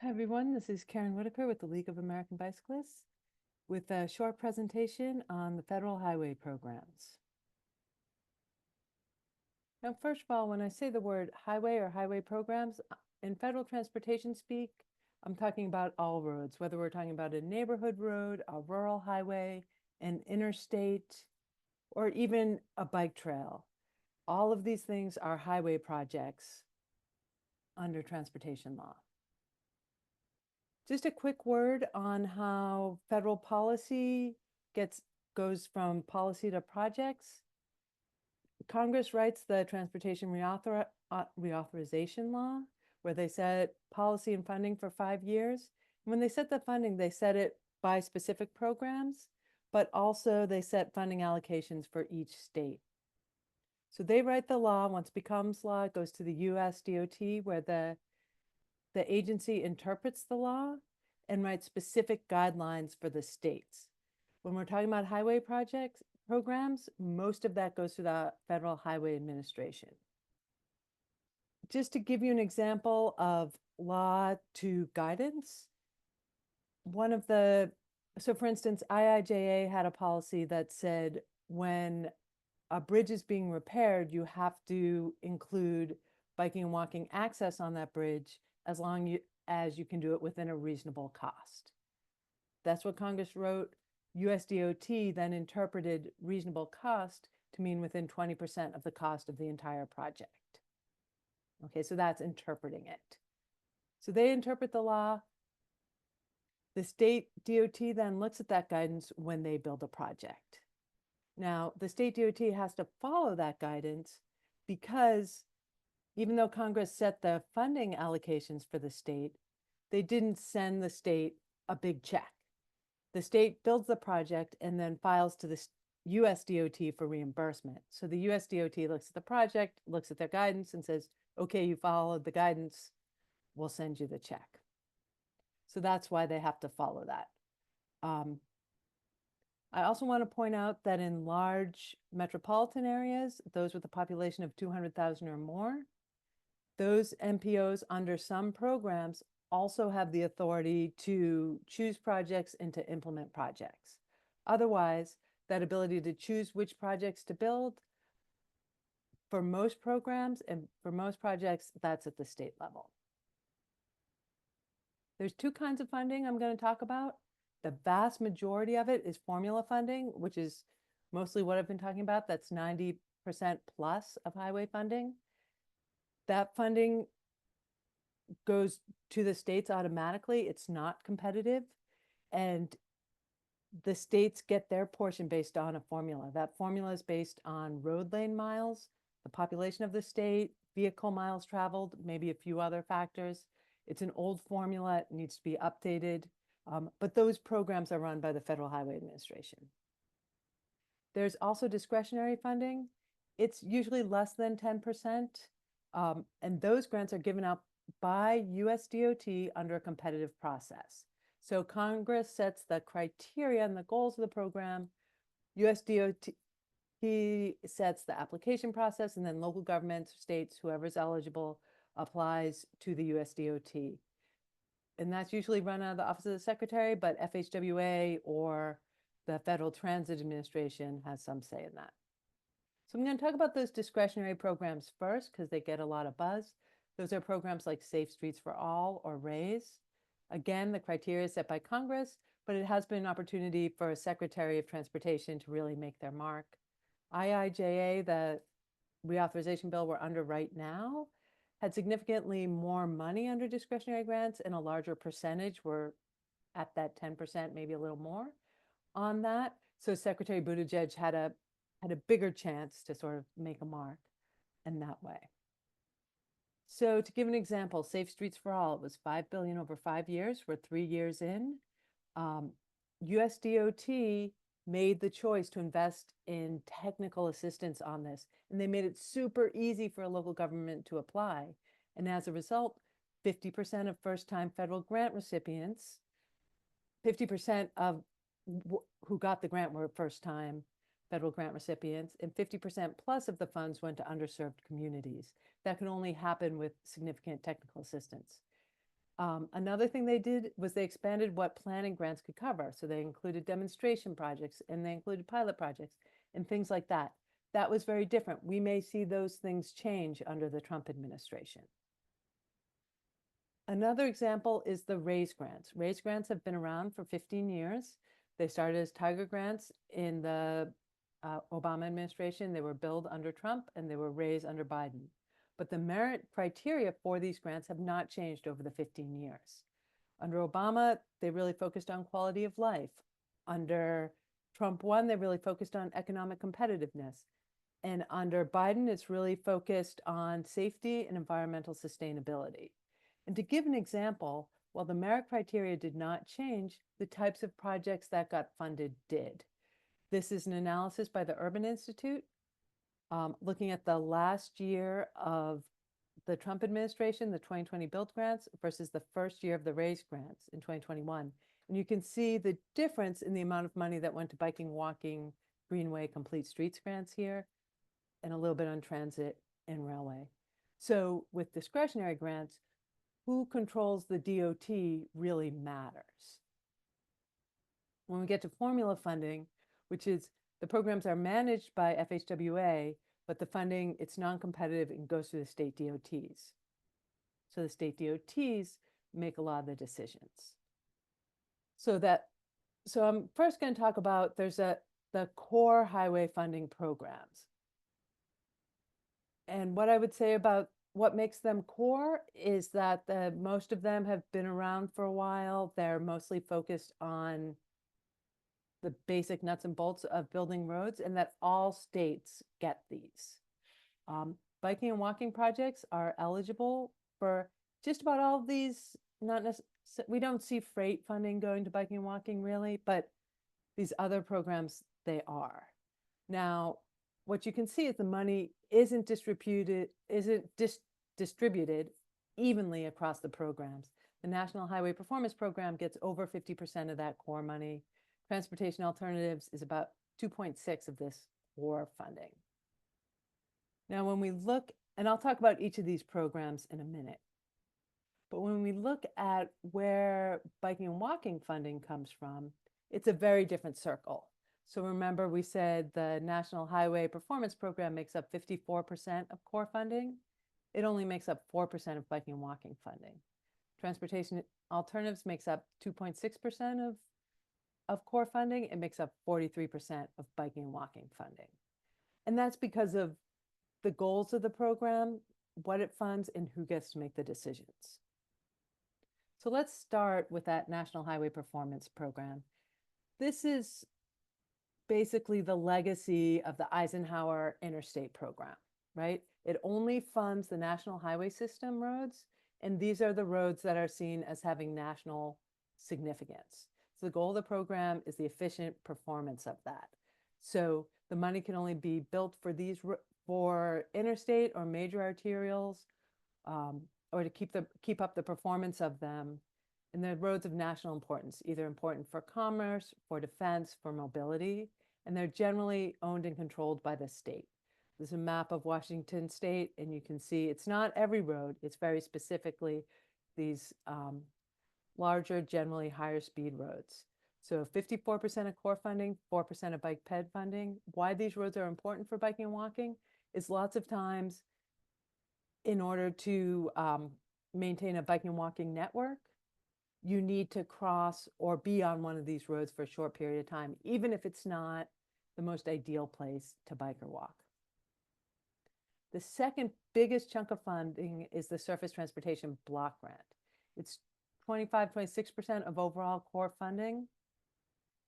Hi, everyone. This is Caron Whitaker with the League of American Bicyclists with a short presentation on the federal highway programs. Now, first of all, when I say the word highway or highway programs, in federal transportation speak, I'm talking about all roads, whether we're talking about a neighborhood road, a rural highway, an interstate, or even a bike trail. All of these things are highway projects under transportation law. Just a quick word on how federal policy goes from policy to projects. Congress writes the transportation reauthorization law, where they set policy and funding for 5 years. And when they set the funding, they set it by specific programs, but also they set funding allocations for each state. So they write the law. Once it becomes law, it goes to the US DOT, where the agency interprets the law and writes specific guidelines for the states. When we're talking about highway projects, programs, most of that goes to the Federal Highway Administration. Just to give you an example of law to guidance, so for instance, IIJA had a policy that said when a bridge is being repaired, you have to include biking and walking access on that bridge as long as you can do it within a reasonable cost. That's what Congress wrote. US DOT then interpreted reasonable cost to mean within 20% of the cost of the entire project. Okay, so that's interpreting it. So they interpret the law. The state DOT then looks at that guidance when they build a project. Now, the state DOT has to follow that guidance because even though Congress set the funding allocations for the state, they didn't send the state a big check. The state builds the project and then files to the US DOT for reimbursement. So the US DOT looks at the project, looks at their guidance and says, okay, you followed the guidance, we'll send you the check. So that's why they have to follow that. I also want to point out that in large metropolitan areas, those with a population of 200,000 or more, those MPOs under some programs also have the authority to choose projects and to implement projects. Otherwise, that ability to choose which projects to build for most programs and for most projects, that's at the state level. There's two kinds of funding I'm going to talk about. The vast majority of it is formula funding, which is mostly what I've been talking about. That's 90% plus of highway funding. That funding goes to the states automatically. It's not competitive. And the states get their portion based on a formula. That formula is based on road lane miles, the population of the state, vehicle miles traveled, maybe a few other factors. It's an old formula, it needs to be updated, but those programs are run by the Federal Highway Administration. There's also discretionary funding. It's usually less than 10%, and those grants are given out by US DOT under a competitive process. So Congress sets the criteria and the goals of the program. US DOT sets the application process, and then local governments, states, whoever's eligible, applies to the US DOT. And that's usually run out of the Office of the Secretary, but FHWA or the Federal Transit Administration has some say in that. So I'm going to talk about those discretionary programs first because they get a lot of buzz. Those are programs like Safe Streets for All or RAISE. Again, the criteria is set by Congress, but it has been an opportunity for a Secretary of Transportation to really make their mark. IIJA, the reauthorization bill we're under right now, had significantly more money under discretionary grants and a larger percentage. We're at that 10%, maybe a little more on that. So Secretary Buttigieg had a bigger chance to sort of make a mark in that way. So to give an example, Safe Streets for All, it was $5 billion over 5 years. We're 3 years in. US DOT made the choice to invest in technical assistance on this, and they made it super easy for a local government to apply. And as a result, 50% of first-time federal grant recipients, 50% of who got the grant were first-time federal grant recipients, and 50% plus of the funds went to underserved communities. That can only happen with significant technical assistance. Another thing they did was they expanded what planning grants could cover. So they included demonstration projects and they included pilot projects and things like that. That was very different. We may see those things change under the Trump administration. Another example is the RAISE grants. RAISE grants have been around for 15 years. They started as Tiger grants in the Obama administration. They were billed under Trump and they were raised under Biden. But the merit criteria for these grants have not changed over the 15 years. Under Obama, they really focused on quality of life. Under Trump 1, they really focused on economic competitiveness. And under Biden, it's really focused on safety and environmental sustainability. And to give an example, while the merit criteria did not change, the types of projects that got funded did. This is an analysis by the Urban Institute, looking at the last year of the Trump administration, the 2020 build grants, versus the first year of the RAISE grants in 2021. And you can see the difference in the amount of money that went to biking, walking, greenway, complete streets grants here, and a little bit on transit and railway. So with discretionary grants, who controls the DOT really matters. When we get to formula funding, which is the programs are managed by FHWA, but the funding, it's non-competitive and goes through the state DOTs. So the state DOTs make a lot of the decisions. So I'm first going to talk about the core highway funding programs. And what I would say about what makes them core is that most of them have been around for a while. They're mostly focused on the basic nuts and bolts of building roads, and that all states get these. Biking and walking projects are eligible for just about all of these. Not necessarily, we don't see freight funding going to biking and walking really, but these other programs, they are. Now, what you can see is the money isn't distributed evenly across the programs. The National Highway Performance Program gets over 50% of that core money. Transportation Alternatives is about 2.6 of this core funding. Now, when we look, and I'll talk about each of these programs in a minute, but when we look at where biking and walking funding comes from, it's a very different circle. So remember, we said the National Highway Performance Program makes up 54% of core funding. It only makes up 4% of biking and walking funding. Transportation Alternatives makes up 2.6% of core funding. It makes up 43% of biking and walking funding. And that's because of the goals of the program, what it funds, and who gets to make the decisions. So let's start with that National Highway Performance Program. This is basically the legacy of the Eisenhower Interstate Program, right? It only funds the national highway system roads, and these are the roads that are seen as having national significance. So the goal of the program is the efficient performance of that. So the money can only be built for interstate or major arterials, or to keep up the performance of them. And they're roads of national importance, either important for commerce, for defense, for mobility, and they're generally owned and controlled by the state. There's a map of Washington State, and you can see it's not every road, it's very specifically these larger, generally higher speed roads. So 54% of core funding, 4% of bike ped funding. Why these roads are important for biking and walking is lots of times in order to maintain a biking and walking network, you need to cross or be on one of these roads for a short period of time, even if it's not the most ideal place to bike or walk. The second biggest chunk of funding is the Surface Transportation Block Grant. It's 26% of overall core funding.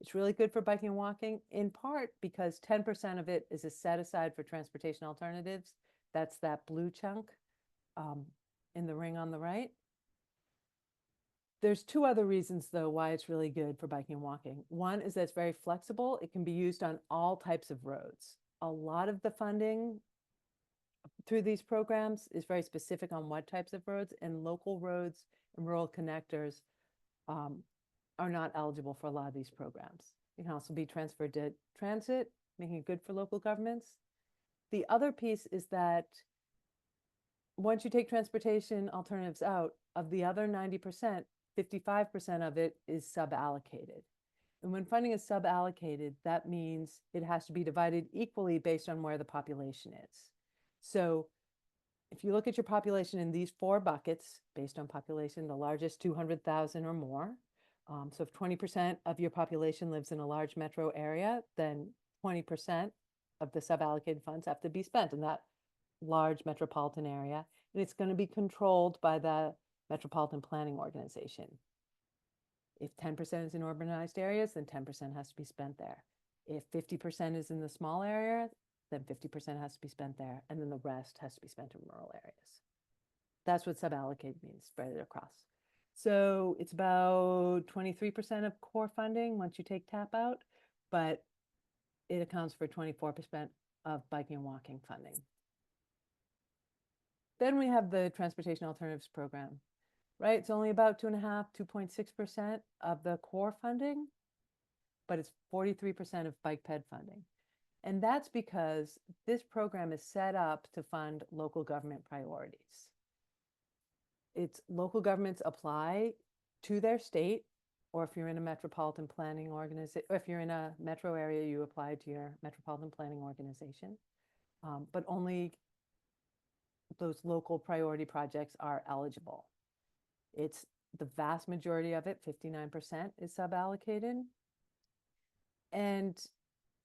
It's really good for biking and walking, in part because 10% of it is set aside for transportation alternatives. That's that blue chunk in the ring on the right. There's two other reasons, though, why it's really good for biking and walking. One is that it's very flexible. It can be used on all types of roads. A lot of the funding through these programs is very specific on what types of roads, and local roads and rural connectors are not eligible for a lot of these programs. It can also be transferred to transit, making it good for local governments. The other piece is that once you take transportation alternatives out, of the other 90%, 55% of it is sub-allocated. And when funding is sub-allocated, that means it has to be divided equally based on where the population is. So if you look at your population in these 4 buckets, based on population, the largest 200,000 or more. So if 20% of your population lives in a large metro area, then 20% of the sub-allocated funds have to be spent in that large metropolitan area. And it's going to be controlled by the Metropolitan Planning Organization. If 10% is in urbanized areas, then 10% has to be spent there. If 50% is in the small area, then 50% has to be spent there, and then the rest has to be spent in rural areas. That's what sub-allocated means, spread it across. So it's about 23% of core funding once you take TAP out, but it accounts for 24% of biking and walking funding. Then we have the Transportation Alternatives Program, right? It's only about 2.5, 2.6% of the core funding, but it's 43% of bike ped funding. And that's because this program is set up to fund local government priorities. It's local governments apply to their state, or if you're in a metropolitan planning organization, or if you're in a metro area, you apply to your metropolitan planning organization. But only those local priority projects are eligible. It's the vast majority of it, 59%, is sub-allocated. And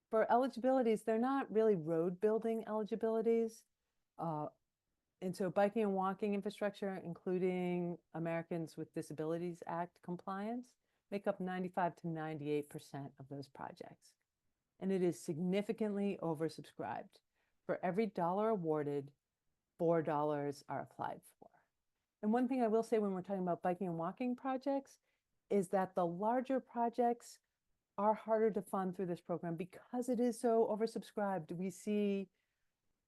for eligibilities, they're not really road building eligibilities. And so biking and walking infrastructure, including Americans with Disabilities Act compliance, make up 95 to 98% of those projects. And it is significantly oversubscribed. For every dollar awarded, $4 are applied for. And one thing I will say when we're talking about biking and walking projects is that the larger projects are harder to fund through this program because it is so oversubscribed. We see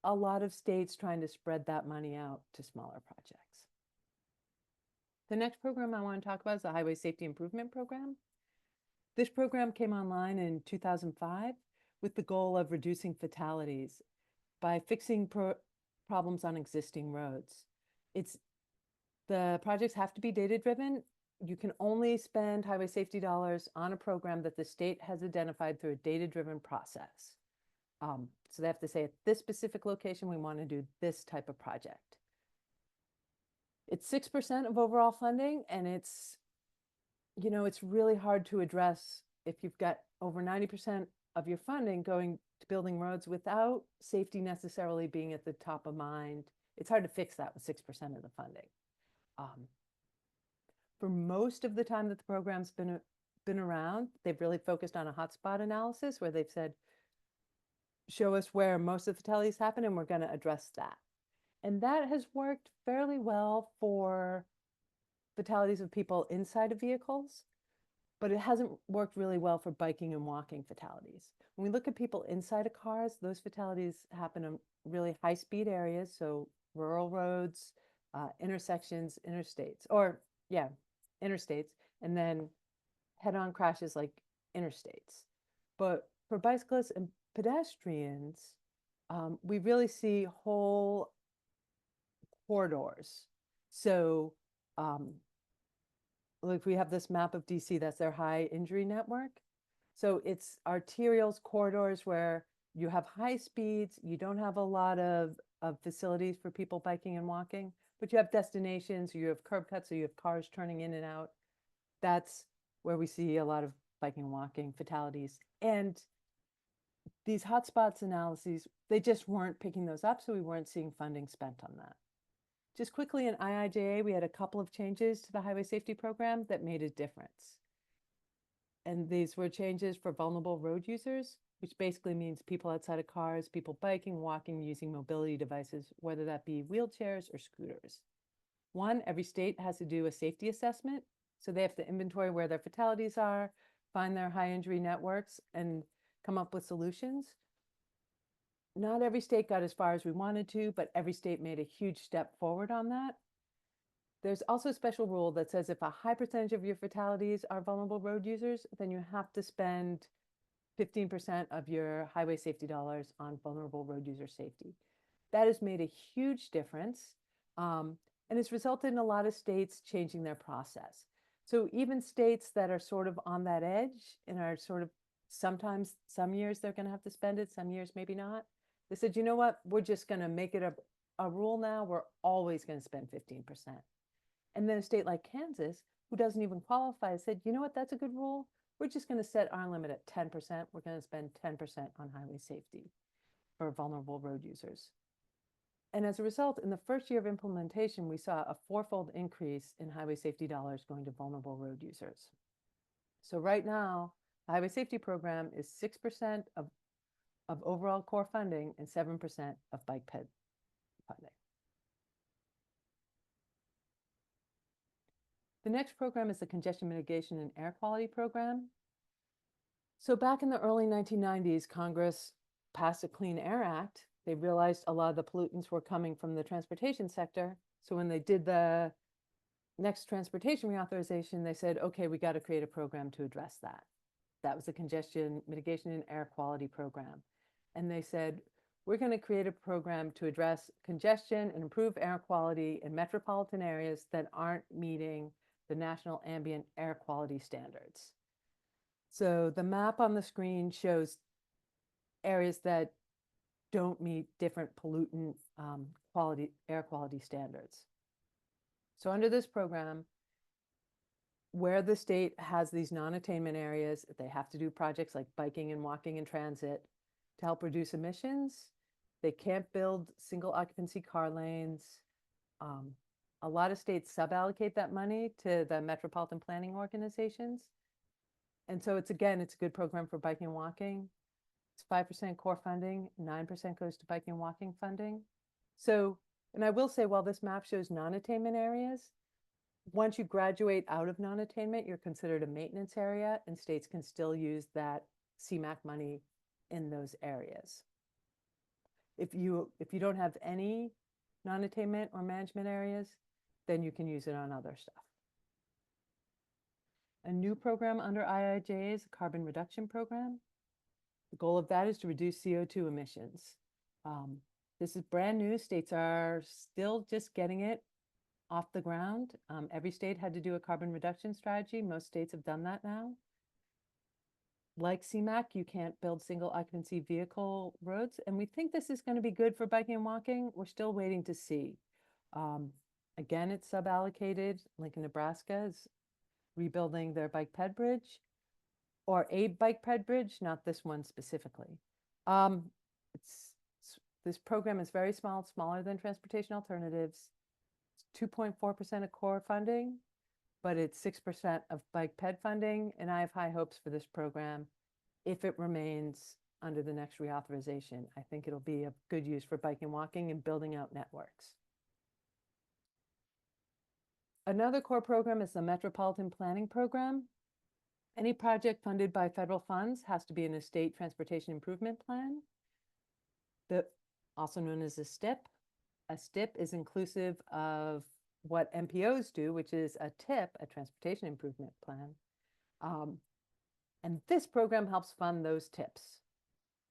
a lot of states trying to spread that money out to smaller projects. The next program I want to talk about is the Highway Safety Improvement Program. This program came online in 2005 with the goal of reducing fatalities by fixing problems on existing roads. The projects have to be data-driven. You can only spend highway safety dollars on a program that the state has identified through a data-driven process. So they have to say at this specific location, we want to do this type of project. It's 6% of overall funding, and it's really hard to address if you've got over 90% of your funding going to building roads without safety necessarily being at the top of mind. It's hard to fix that with 6% of the funding. For most of the time that the program's been around, they've really focused on a hotspot analysis where they've said, show us where most of the fatalities happen and we're going to address that. And that has worked fairly well for fatalities of people inside of vehicles, but it hasn't worked really well for biking and walking fatalities. When we look at people inside of cars, those fatalities happen in really high-speed areas, so rural roads, intersections, interstates, and then head-on crashes like interstates. But for bicyclists and pedestrians, we really see whole corridors. So like we have this map of DC, that's their high injury network. So it's arterials, corridors where you have high speeds, you don't have a lot of facilities for people biking and walking, but you have destinations, you have curb cuts, so you have cars turning in and out. That's where we see a lot of biking and walking fatalities. And these hotspots analyses, they just weren't picking those up, so we weren't seeing funding spent on that. Just quickly in IIJA, we had a couple of changes to the highway safety program that made a difference. And these were changes for vulnerable road users, which basically means people outside of cars, people biking, walking, using mobility devices, whether that be wheelchairs or scooters. One, every state has to do a safety assessment. So they have to inventory where their fatalities are, find their high injury networks, and come up with solutions. Not every state got as far as we wanted to, but every state made a huge step forward on that. There's also a special rule that says if a high percentage of your fatalities are vulnerable road users, then you have to spend 15% of your highway safety dollars on vulnerable road user safety. That has made a huge difference. And it's resulted in a lot of states changing their process. So even states that are sort of on that edge and are sort of sometimes, some years they're going to have to spend it, some years maybe not. They said, you know what, we're just going to make it a rule now. We're always going to spend 15%. And then a state like Kansas, who doesn't even qualify, said, you know what, that's a good rule. We're just going to set our limit at 10%. We're going to spend 10% on highway safety for vulnerable road users. And as a result, in the first year of implementation, we saw a fourfold increase in highway safety dollars going to vulnerable road users. So right now, the highway safety program is 6% of overall core funding and 7% of bike ped funding. The next program is the Congestion Mitigation and Air Quality Program. So back in the early 1990s, Congress passed a Clean Air Act. They realized a lot of the pollutants were coming from the transportation sector. So when they did the next transportation reauthorization, they said, okay, we got to create a program to address that. That was the Congestion Mitigation and Air Quality Program. And they said, we're going to create a program to address congestion and improve air quality in metropolitan areas that aren't meeting the National Ambient Air Quality Standards. So the map on the screen shows areas that don't meet different pollutant air quality standards. So under this program, where the state has these non-attainment areas, they have to do projects like biking and walking and transit to help reduce emissions. They can't build single occupancy car lanes. A lot of states suballocate that money to the metropolitan planning organizations. And so it's a good program for biking and walking. It's 5% core funding, 9% goes to biking and walking funding. So, and I will say, while this map shows non-attainment areas, once you graduate out of non-attainment, you're considered a maintenance area, and states can still use that CMAQ money in those areas. If you don't have any non-attainment or management areas, then you can use it on other stuff. A new program under IIJA is a carbon reduction program. The goal of that is to reduce CO2 emissions. This is brand new. States are still just getting it off the ground. Every state had to do a carbon reduction strategy. Most states have done that now. Like CMAQ, you can't build single occupancy vehicle roads. And we think this is going to be good for biking and walking. We're still waiting to see. Again, it's suballocated. Lincoln, Nebraska is rebuilding their bike ped bridge, or a bike ped bridge, not this one specifically. This program is very small, smaller than transportation alternatives. It's 2.4% of core funding, but it's 6% of bike ped funding. And I have high hopes for this program if it remains under the next reauthorization. I think it'll be a good use for biking and walking and building out networks. Another core program is the Metropolitan Planning Program. Any project funded by federal funds has to be in a state transportation improvement plan, also known as a STIP. A STIP is inclusive of what MPOs do, which is a TIP, a transportation improvement plan. And this program helps fund those TIPs.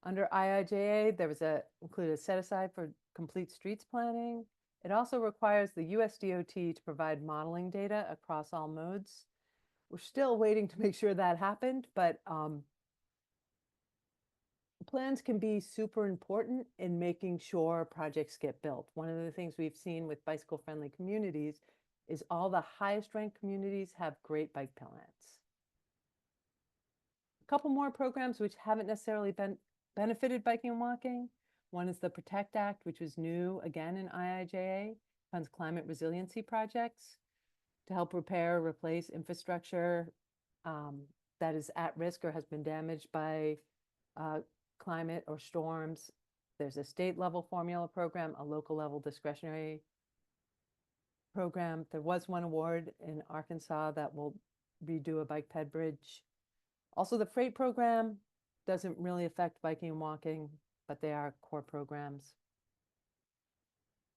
Under IIJA, there was included a set aside for complete streets planning. It also requires the US DOT to provide modeling data across all modes. We're still waiting to make sure that happened, but plans can be super important in making sure projects get built. One of the things we've seen with bicycle-friendly communities is all the highest ranked communities have great bike plans. A couple more programs which haven't necessarily benefited biking and walking. One is the PROTECT Act, which was new again in IIJA, funds climate resiliency projects to help repair, replace infrastructure that is at risk or has been damaged by climate or storms. There's a state level formula program, a local level discretionary program. There was one award in Arkansas that will redo a bike ped bridge. Also, the freight program doesn't really affect biking and walking, but they are core programs.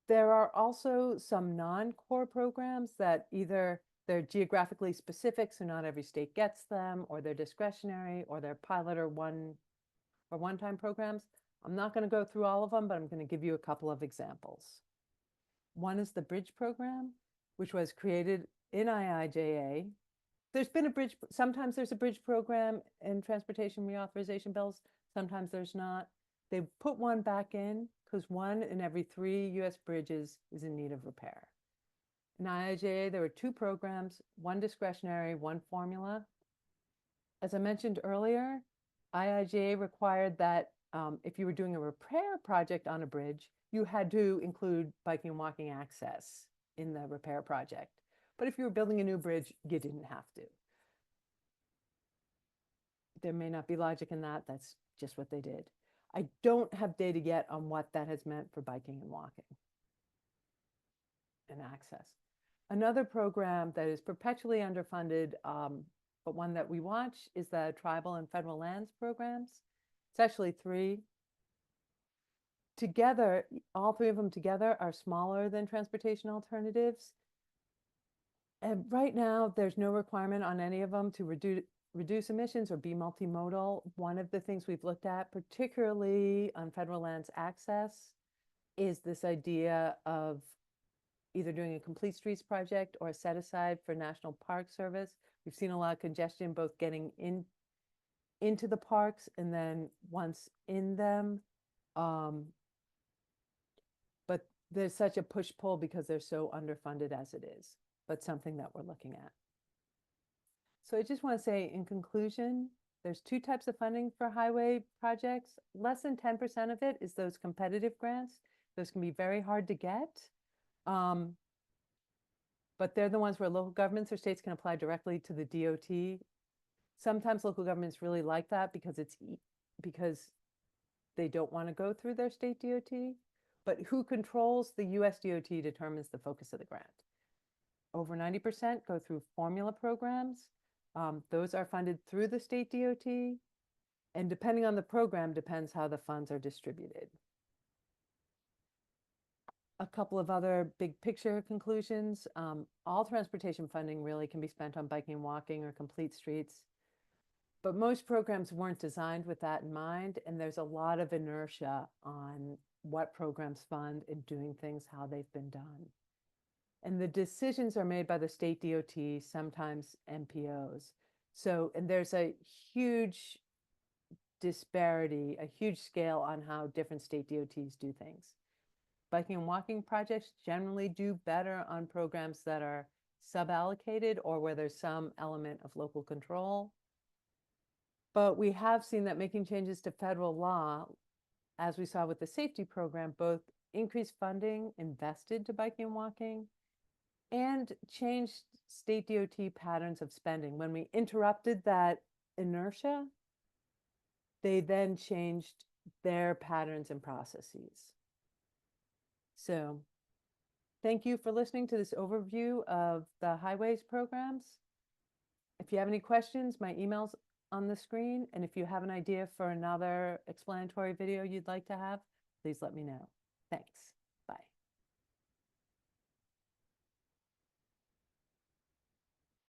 There are also some non-core programs that either they're geographically specific, so not every state gets them, or they're discretionary, or they're pilot or one-time programs. I'm not going to go through all of them, but I'm going to give you a couple of examples. One is the bridge program, which was created in IIJA. There's been a bridge, sometimes there's a bridge program in transportation reauthorization bills, sometimes there's not. They put one back in because 1 in every 3 US bridges is in need of repair. In IIJA, there were 2 programs, one discretionary, one formula. As I mentioned earlier, IIJA required that if you were doing a repair project on a bridge, you had to include biking and walking access in the repair project. But if you were building a new bridge, you didn't have to. There may not be logic in that. That's just what they did. I don't have data yet on what that has meant for biking and walking and access. Another program that is perpetually underfunded, but one that we watch, is the tribal and federal lands programs. It's actually 3. Together, all 3 of them together are smaller than transportation alternatives. And right now, there's no requirement on any of them to reduce emissions or be multimodal. One of the things we've looked at, particularly on federal lands access, is this idea of either doing a complete streets project or a set aside for National Park Service. We've seen a lot of congestion, both getting into the parks and then once in them. But there's such a push-pull because they're so underfunded as it is, but something that we're looking at. So I just want to say, in conclusion, there's 2 types of funding for highway projects. Less than 10% of it is those competitive grants. Those can be very hard to get. But they're the ones where local governments or states can apply directly to the DOT. Sometimes local governments really like that because they don't want to go through their state DOT. But who controls the US DOT determines the focus of the grant. Over 90% go through formula programs. Those are funded through the state DOT. And depending on the program, depends how the funds are distributed. A couple of other big picture conclusions. All transportation funding really can be spent on biking and walking or complete streets. But most programs weren't designed with that in mind, and there's a lot of inertia on what programs fund and doing things how they've been done. And the decisions are made by the state DOT, sometimes MPOs. So, and there's a huge disparity, a huge scale on how different state DOTs do things. Biking and walking projects generally do better on programs that are suballocated or where there's some element of local control. But we have seen that making changes to federal law, as we saw with the safety program, both increased funding invested to biking and walking and changed state DOT patterns of spending. When we interrupted that inertia, they then changed their patterns and processes. So thank you for listening to this overview of the highways programs. If you have any questions, my email's on the screen. And if you have an idea for another explanatory video you'd like to have, please let me know. Thanks.